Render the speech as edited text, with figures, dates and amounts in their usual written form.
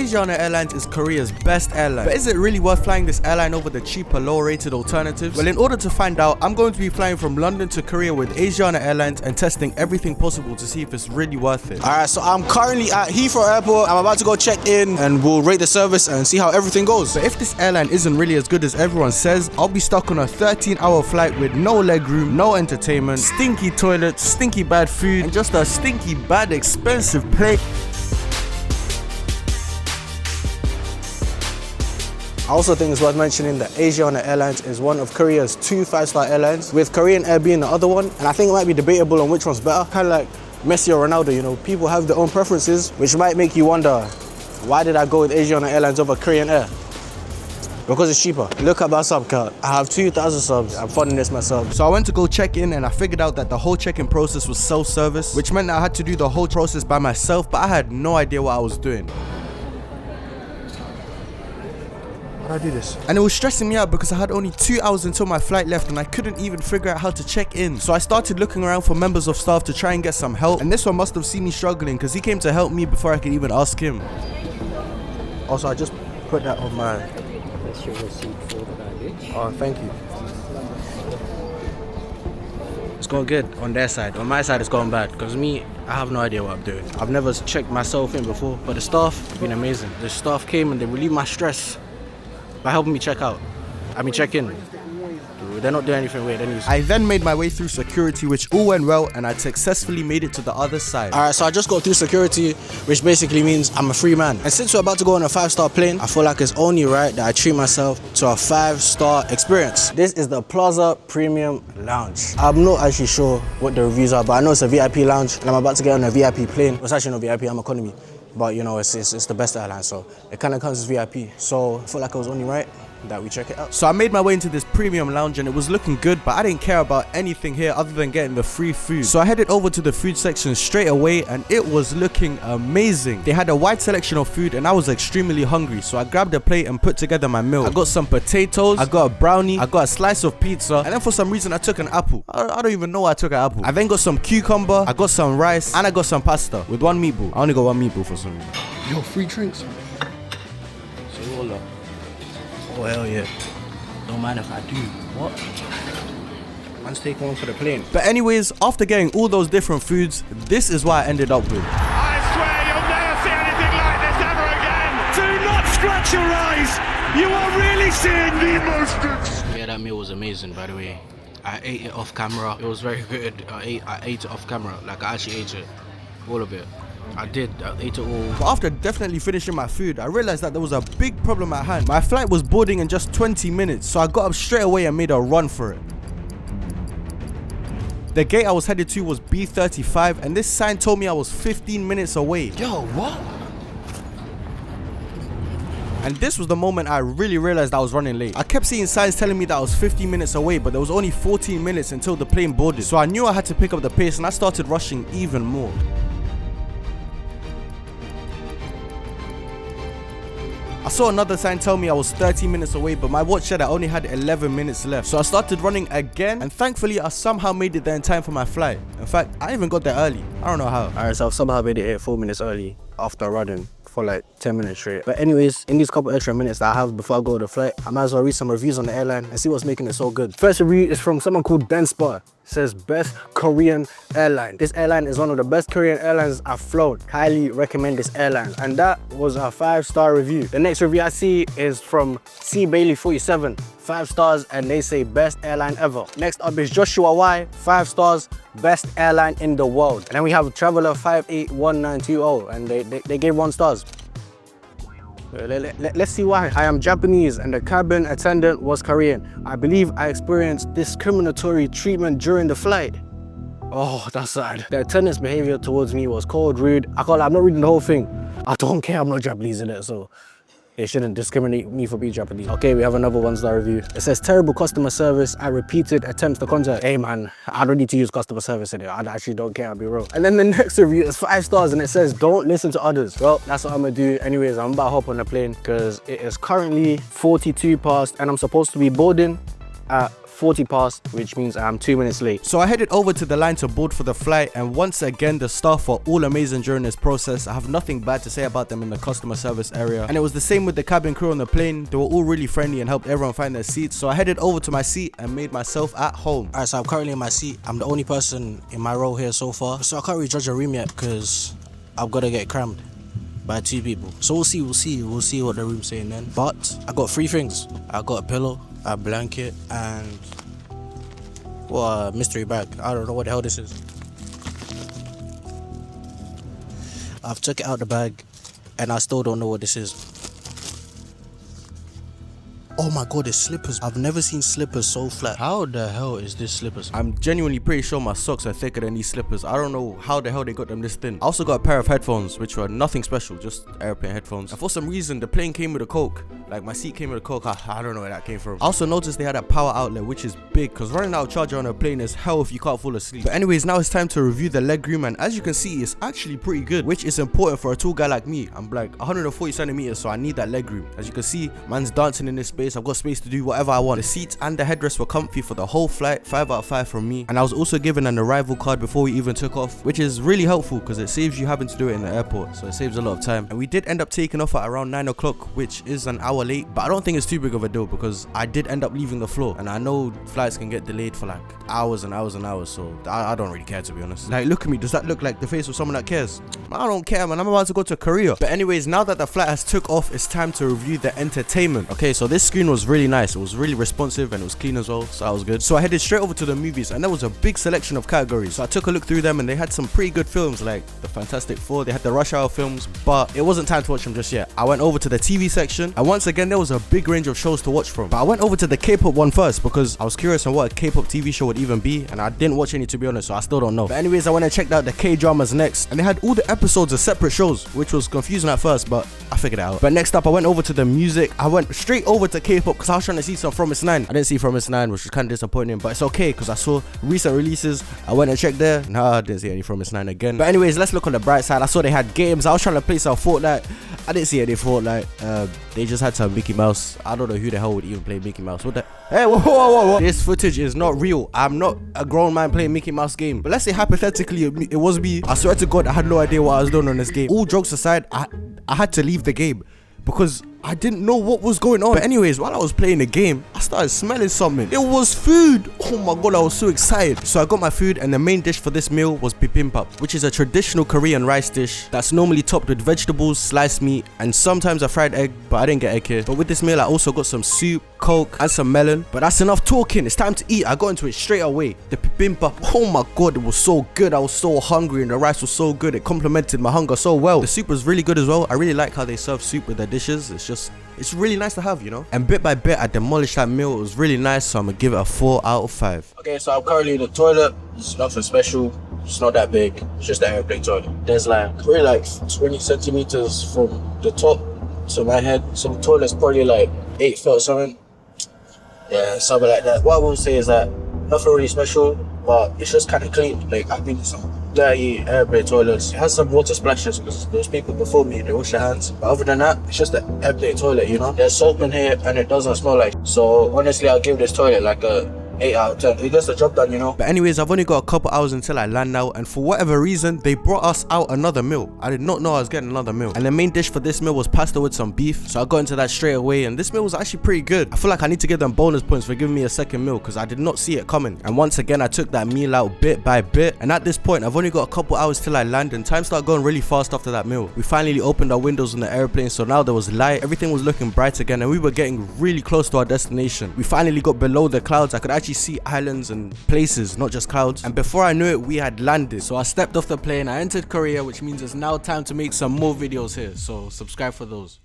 Asiana Airlines is Korea's best airline, but is it really worth flying this airline over the cheaper, lower-rated alternatives? Well, in order to find out, I'm going to be flying from London to Korea with Asiana Airlines and testing everything possible to see if it's really worth it. Alright, so I'm currently at Heathrow Airport. I'm about to go check in and we'll rate the service and see how everything goes. But if this airline isn't really as good as everyone says, I'll be stuck on a 13-hour flight with no legroom, no entertainment, stinky toilets, stinky bad food, and just a stinky bad expensive plane. I also think it's worth mentioning that Asiana Airlines is one of Korea's 2 5-star airlines, with Korean Air being the other one, and I think it might be debatable on which one's better. Kind of like Messi or Ronaldo, you know, people have their own preferences, which might make you wonder, why did I go with Asiana Airlines over Korean Air? Because it's cheaper. Look at my sub count. I have 2,000 subs. I'm funding this myself. So I went to go check in and I figured out that the whole check-in process was self-service, which meant that I had to do the whole process by myself, but I had no idea what I was doing. How do I do this? And it was stressing me out because I had only 2 hours until my flight left and I couldn't even figure out how to check in. So I started looking around for members of staff to try and get some help, and this one must have seen me struggling because he came to help me before I could even ask him. Also, I just put that on my... That's your receipt for the baggage. Oh, thank you. It's going good on their side. On my side, it's going bad because me, I have no idea what I'm doing. I've never checked myself in before, but the staff have been amazing. The staff came and they relieved my stress by helping me check in. They're not doing anything weird. I then made my way through security, which all went well, and I successfully made it to the other side. Alright, so I just got through security, which basically means I'm a free man. And since we're about to go on a 5-star plane, I feel like it's only right that I treat myself to a 5-star experience. This is the Plaza Premium Lounge. I'm not actually sure what the reviews are, but I know it's a VIP lounge, and I'm about to get on a VIP plane. It's actually not VIP, I'm economy. But you know, it's the best airline, so it kind of comes as VIP. So I feel like it was only right that we check it out. So I made my way into this premium lounge and it was looking good, but I didn't care about anything here other than getting the free food. So I headed over to the food section straight away and it was looking amazing. They had a wide selection of food and I was extremely hungry, so I grabbed a plate and put together my meal. I got some potatoes, I got a brownie, I got a slice of pizza, and then for some reason I took an apple. I don't even know why I took an apple. I then got some cucumber, I got some rice, and I got some pasta with 1 meatball. I only got 1 meatball for some reason. Yo, free drinks. Oh hell yeah. Don't mind if I do. What? Man's take one for the plane. But anyways, after getting all those different foods, this is what I ended up with. I swear you'll never see anything like this ever again. Do not scratch your eyes. You are really seeing the most. Yeah, that meal was amazing, by the way. I ate it off camera. It was very good. I ate it off camera. Like, I actually ate it. All of it. I ate it all. But after definitely finishing my food, I realized that there was a big problem at hand. My flight was boarding in just 20 minutes, so I got up straight away and made a run for it. The gate I was headed to was B35, and this sign told me I was 15 minutes away. Yo, what? And this was the moment I really realized I was running late. I kept seeing signs telling me that I was 15 minutes away, but there was only 14 minutes until the plane boarded. So I knew I had to pick up the pace and I started rushing even more. I saw another sign tell me I was 30 minutes away, but my watch said I only had 11 minutes left. So I started running again, and thankfully I somehow made it there in time for my flight. In fact, I even got there early. I don't know how. Alright, so I've somehow made it here 4 minutes early after running for like 10 minutes straight. But anyways, in these couple extra minutes that I have before I go to the flight, I might as well read some reviews on the airline and see what's making it so good. First review is from someone called Ben Spar. It says, best Korean airline. This airline is one of the best Korean airlines I've flown. Highly recommend this airline. And that was a 5-star review. The next review I see is from C Bailey 47. 5 stars, and they say best airline ever. Next up is Joshua Y, 5 stars, best airline in the world. And then we have Traveler 581920, and they gave 1 stars. Let's see why. I am Japanese and the cabin attendant was Korean. I believe I experienced discriminatory treatment during the flight. Oh, that's sad. The attendant's behavior towards me was cold, rude. I'm not reading the whole thing. I don't care, I'm not Japanese in it, so they shouldn't discriminate me for being Japanese. Okay, we have another 1-star review. It says, terrible customer service. I repeated attempts to contact. Hey man, I don't need to use customer service in it. I actually don't care, I'll be real. And then the next review is 5 stars and it says, don't listen to others. Well, that's what I'm gonna do. Anyways, I'm about to hop on the plane because it is currently 42 past and I'm supposed to be boarding at 40 past, which means I'm 2 minutes late. So I headed over to the line to board for the flight, and once again the staff were all amazing during this process. I have nothing bad to say about them in the customer service area, and it was the same with the cabin crew on the plane. They were all really friendly and helped everyone find their seats. So I headed over to my seat and made myself at home. Alright, so I'm currently in my seat. I'm the only person in my row here so far, so I can't really judge a room yet because I've got to get crammed by 2 people. So we'll see what the room's saying then. But I got 3 things. I got a pillow, a blanket, and a mystery bag. I don't know what the hell this is. I've took it out the bag and I still don't know what this is. Oh my god, it's slippers. I've never seen slippers so flat. How the hell is this slippers? I'm genuinely pretty sure my socks are thicker than these slippers. I don't know how the hell they got them this thin. I also got a pair of headphones, which were nothing special, just airplane headphones. And for some reason, the plane came with a Coke. Like, my seat came with a Coke. I don't know where that came from. I also noticed they had a power outlet, which is big, because running out of charger on a plane is hell if you can't fall asleep. But anyways, now it's time to review the legroom, and as you can see, it's actually pretty good, which is important for a tall guy like me. I'm like 140 centimeters, so I need that legroom. As you can see, man's dancing in this space. I've got space to do whatever I want. The seats and the headrest were comfy for the whole flight. 5 out of 5 from me. And I was also given an arrival card before we even took off, which is really helpful because it saves you having to do it in the airport, so it saves a lot of time. And we did end up taking off at around 9 o'clock, which is an hour late, but I don't think it's too big of a deal because I did end up leaving the floor, and I know flights can get delayed for like hours and hours and hours, so I don't really care, to be honest. Like, look at me. Does that look like the face of someone that cares? I don't care, man. I'm about to go to Korea. But anyways, now that the flight has took off, it's time to review the entertainment. Okay, so this screen was really nice. It was really responsive and it was clean as well, so that was good. So I headed straight over to the movies, and there was a big selection of categories. So I took a look through them, and they had some pretty good films like the Fantastic Four. They had the Rush Hour films, but it wasn't time to watch them just yet. I went over to the TV section, and once again there was a big range of shows to watch from. But I went over to the K-pop one first because I was curious on what a K-pop TV show would even be, and I didn't watch any, to be honest, so I still don't know. But anyways, I went and checked out the K-dramas next, and they had all the episodes as separate shows, which was confusing at first, but I figured it out. But next up, I went over to the music. I went straight over to K-pop because I was trying to see some Promise 9. I didn't see Promise 9, which was kind of disappointing, but it's okay because I saw recent releases. I went and checked there. Nah, I didn't see any Promise 9 again. But anyways, let's look on the bright side. I saw they had games. I was trying to play some Fortnite. I didn't see any Fortnite. They just had some Mickey Mouse. I don't know who the hell would even play Mickey Mouse. What the? Hey, whoa. This footage is not real. I'm not a grown man playing Mickey Mouse game. But let's say hypothetically it was me. I swear to God, I had no idea what I was doing on this game. All jokes aside, I had to leave the game because I didn't know what was going on. But anyways, while I was playing the game, I started smelling something. It was food. Oh my god, I was so excited. So I got my food, and the main dish for this meal was bibimbap, which is a traditional Korean rice dish that's normally topped with vegetables, sliced meat, and sometimes a fried egg, but I didn't get egg here. But with this meal, I also got some soup, Coke, and some melon. But that's enough talking. It's time to eat. I got into it straight away. The bibimbap, oh my god, it was so good. I was so hungry, and the rice was so good. It complemented my hunger so well. The soup was really good as well. I really like how they serve soup with their dishes. It's really nice to have, you know. And bit by bit, I demolished that meal. It was really nice, so I'm gonna give it a 4 out of 5. Okay, so I'm currently in the toilet. It's nothing special. It's not that big. It's just an airplane toilet. There's like 20 centimeters from the top to my head. So the toilet's probably like 8 foot or something. Yeah, something like that. What I will say is that nothing really special, but it's just kind of clean. Like, I've been to some dirty airplane toilets. It has some water splashes because those people before me, they wash their hands. But other than that, it's just an airplane toilet, you know. There's soap in here and it doesn't smell like. So honestly, I'll give this toilet like a 8 out of 10. It gets the job done, you know. But anyways, I've only got a couple hours until I land now, and for whatever reason, they brought us out another meal. I did not know I was getting another meal. And the main dish for this meal was pasta with some beef, so I got into that straight away, and this meal was actually pretty good. I feel like I need to give them bonus points for giving me a second meal because I did not see it coming. And once again, I took that meal out bit by bit, and at this point, I've only got a couple hours till I land, and time started going really fast after that meal. We finally opened our windows in the airplane, so now there was light, everything was looking bright again, and we were getting really close to our destination. We finally got below the clouds. I could actually see islands and places, not just clouds. And before I knew it, we had landed. So I stepped off the plane, I entered Korea, which means it's now time to make some more videos here. So subscribe for those.